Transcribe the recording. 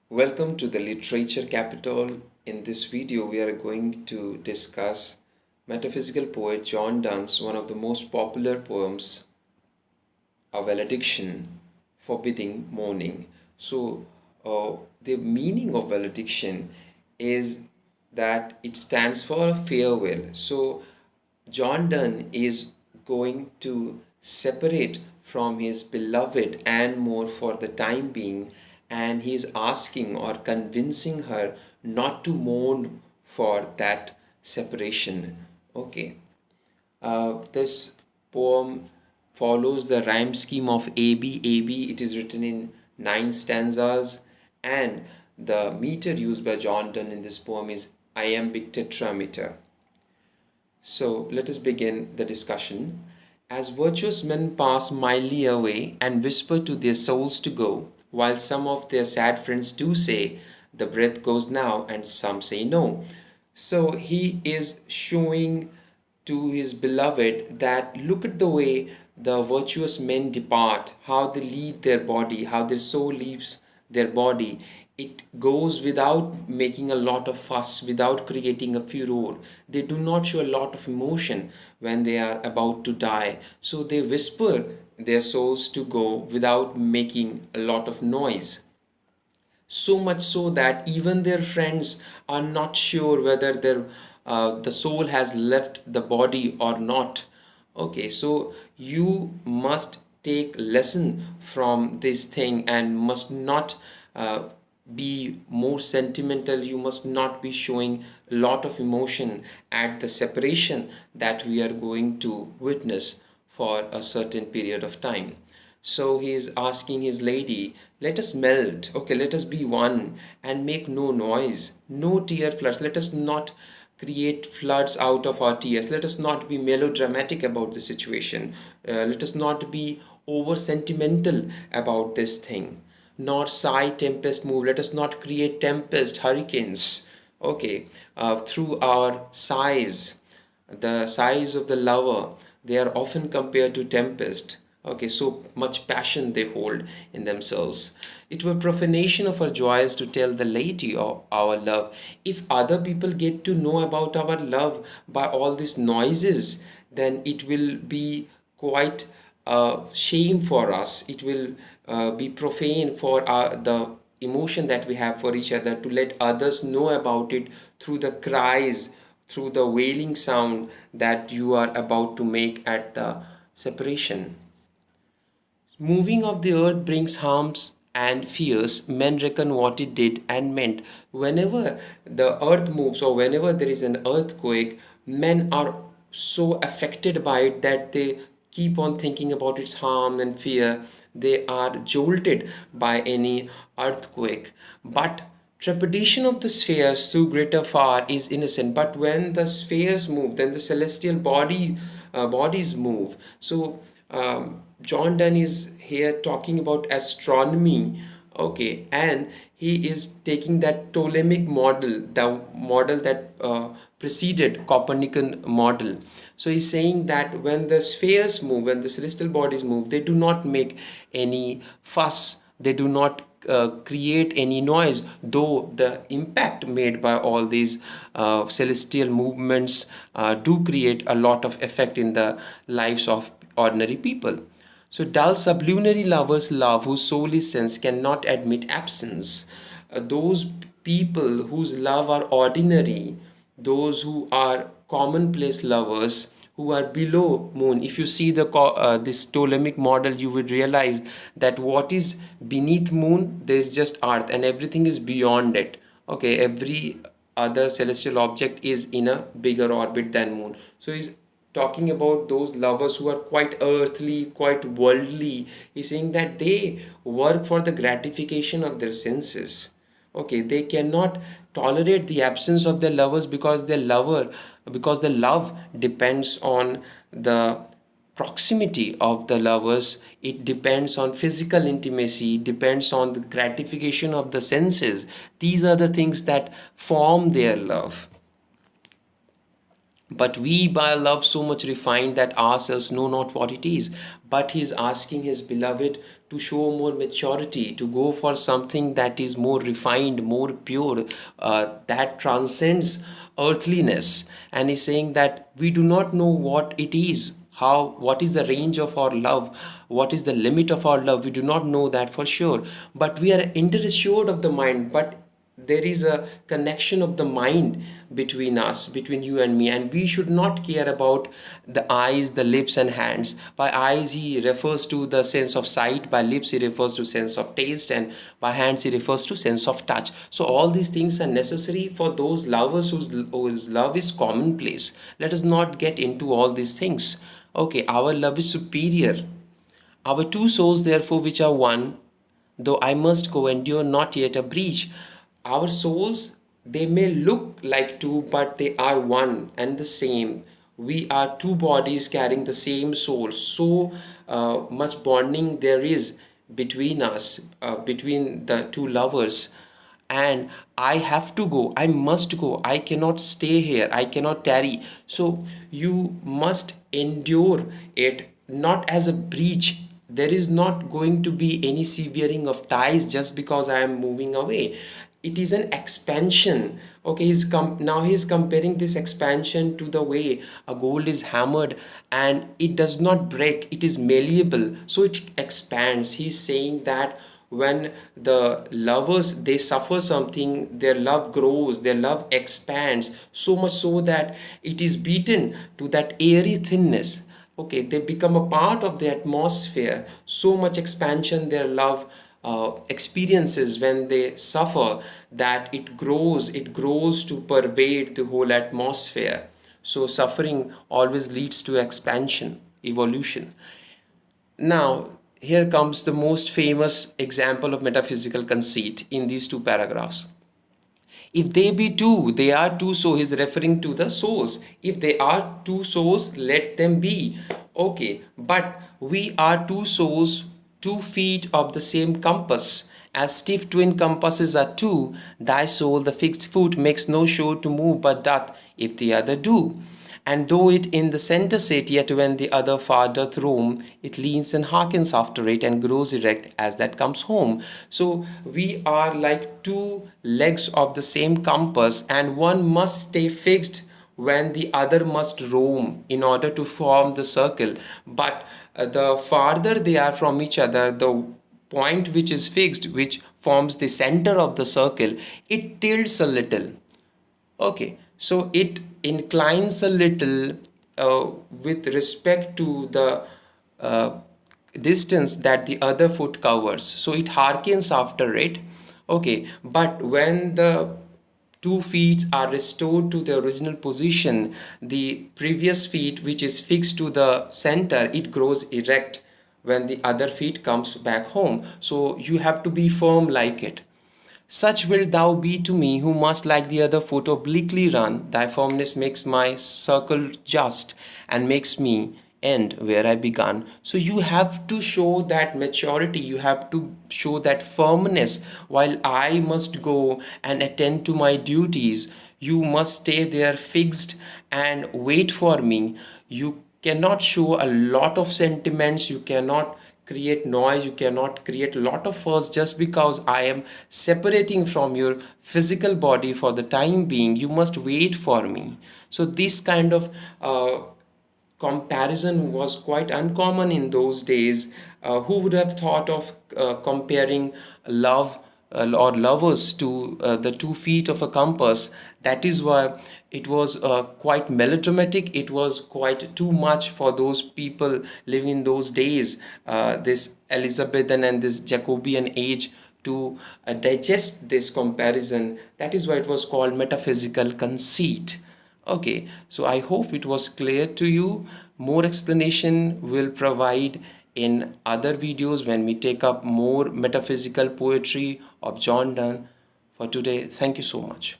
Welcome to the Literature Capital. In this video, we are going to discuss metaphysical poet John Donne's one of the most popular poems, A Valediction, forbidding mourning. The meaning of valediction is that it stands for farewell. So, John Donne is going to separate from his beloved and more for the time being, and he is asking or convincing her not to mourn for that separation. Okay. This poem follows the rhyme scheme of AB. AB, it is written in 9 stanzas, and the meter used by John Donne in this poem is iambic tetrameter. So let us begin the discussion. As virtuous men pass mildly away and whisper to their souls to go, while some of their sad friends do say, the breath goes now, and some say no. So he is showing to his beloved that look at the way the virtuous men depart, how they leave their body, how their soul leaves their body. It goes without making a lot of fuss, without creating a furor. They do not show a lot of emotion when they are about to die. So they whisper their souls to go without making a lot of noise. So much so that even their friends are not sure whether the soul has left the body or not. Okay, so you must take lesson from this thing and must not be more sentimental. You must not be showing a lot of emotion at the separation that we are going to witness for a certain period of time. So he is asking his lady, let us melt, okay, let us be one and make no noise, no tear floods. Let us not create floods out of our tears. Let us not be melodramatic about the situation. Let us not be over sentimental about this thing. Nor sigh tempest move. Let us not create tempest, hurricanes, okay, through our sighs. The sighs of the lover, they are often compared to tempest. Okay, so much passion they hold in themselves. It were profanation of our joys to tell the lady of our love. If other people get to know about our love by all these noises, then it will be quite shame for us. It will be profane for the emotion that we have for each other to let others know about it through the cries, through the wailing sound that you are about to make at the separation. Moving of the earth brings harms and fears. Men reckon what it did and meant. Whenever the earth moves or whenever there is an earthquake, men are so affected by it that they keep on thinking about its harm and fear. They are jolted by any earthquake. But trepidation of the spheres too greater far is innocent. But when the spheres move, then the celestial bodies move. So John Donne is here talking about astronomy, okay, and he is taking that Ptolemaic model, the model that preceded Copernican model. So he's saying that when the spheres move, when the celestial bodies move, they do not make any fuss, they do not create any noise, though the impact made by all these celestial movements do create a lot of effect in the lives of ordinary people. So dull sublunary lovers love whose soul is sense cannot admit absence. Those people whose love are ordinary, those who are commonplace lovers, who are below moon. If you see this Ptolemaic model, you would realize that what is beneath moon, there is just earth, and everything is beyond it. Okay, every other celestial object is in a bigger orbit than moon. So he's talking about those lovers who are quite earthly, quite worldly. He's saying that they work for the gratification of their senses. Okay, they cannot tolerate the absence of their lovers because the love depends on the proximity of the lovers. It depends on physical intimacy, it depends on the gratification of the senses. These are the things that form their love. but we by love so much refined that ourselves know not what it is. But he is asking his beloved to show more maturity, to go for something that is more refined, more pure, that transcends earthliness. And he's saying that we do not know what it is, how, what is the range of our love, what is the limit of our love, we do not know that for sure. But we are interested of the mind, but there is a connection of the mind between us, between you and me, and we should not care about the eyes, the lips and hands. By eyes he refers to the sense of sight, by lips he refers to sense of taste, and by hands he refers to sense of touch. So all these things are necessary for those lovers whose love is commonplace. Let us not get into all these things. Okay, our love is superior. Our two souls, therefore, which are one, though I must go, endure not yet a breach. Our souls, they may look like two, but they are one and the same. We are two bodies carrying the same soul. So much bonding there is between us, between the two lovers. And I have to go, I must go, I cannot stay here, I cannot tarry. So you must endure it, not as a breach. There is not going to be any severing of ties just because I am moving away. It is an expansion. Okay, now he's comparing this expansion to the way a gold is hammered and it does not break, it is malleable, so it expands. He's saying that when the lovers they suffer something, their love grows, their love expands so much so that it is beaten to that airy thinness. Okay, they become a part of the atmosphere. So much expansion their love experiences when they suffer, that it grows to pervade the whole atmosphere. So suffering always leads to expansion, evolution. Now, here comes the most famous example of metaphysical conceit in these two paragraphs. If they be two, they are two, so he's referring to the souls. If they are two souls, let them be. Okay, but we are two souls, 2 feet of the same compass. As stiff twin compasses are two, thy soul, the fixed foot, makes no show to move, but doth, if the other do. And though it in the centre sit, yet when the other far doth roam, it leans and hearkens after it, and grows erect as that comes home. So we are like two legs of the same compass, and one must stay fixed when the other must roam in order to form the circle. But the farther they are from each other, the point which is fixed, which forms the center of the circle, it tilts a little. Okay, so it inclines a little with respect to the uh, distance that the other foot covers. So it harkens after it. Okay, but when the 2 feet are restored to the original position, the previous feet, which is fixed to the center, it grows erect when the other feet comes back home. So you have to be firm like it. Such wilt thou be to me, who must like the other foot obliquely run. Thy firmness makes my circle just, and makes me end where I began. So you have to show that maturity, you have to show that firmness. While I must go and attend to my duties, you must stay there fixed and wait for me. You cannot show a lot of sentiments, you cannot create noise, you cannot create a lot of fuss just because I am separating from your physical body for the time being. You must wait for me. So this kind of comparison was quite uncommon in those days. Who would have thought of comparing love or lovers to the 2 feet of a compass? That is why it was quite melodramatic. It was quite too much for those people living in those days, this Elizabethan and this Jacobean age, to digest this comparison. That is why it was called metaphysical conceit. Okay, so I hope it was clear to you. More explanation will provide in other videos when we take up more metaphysical poetry of John Donne. For today, thank you so much.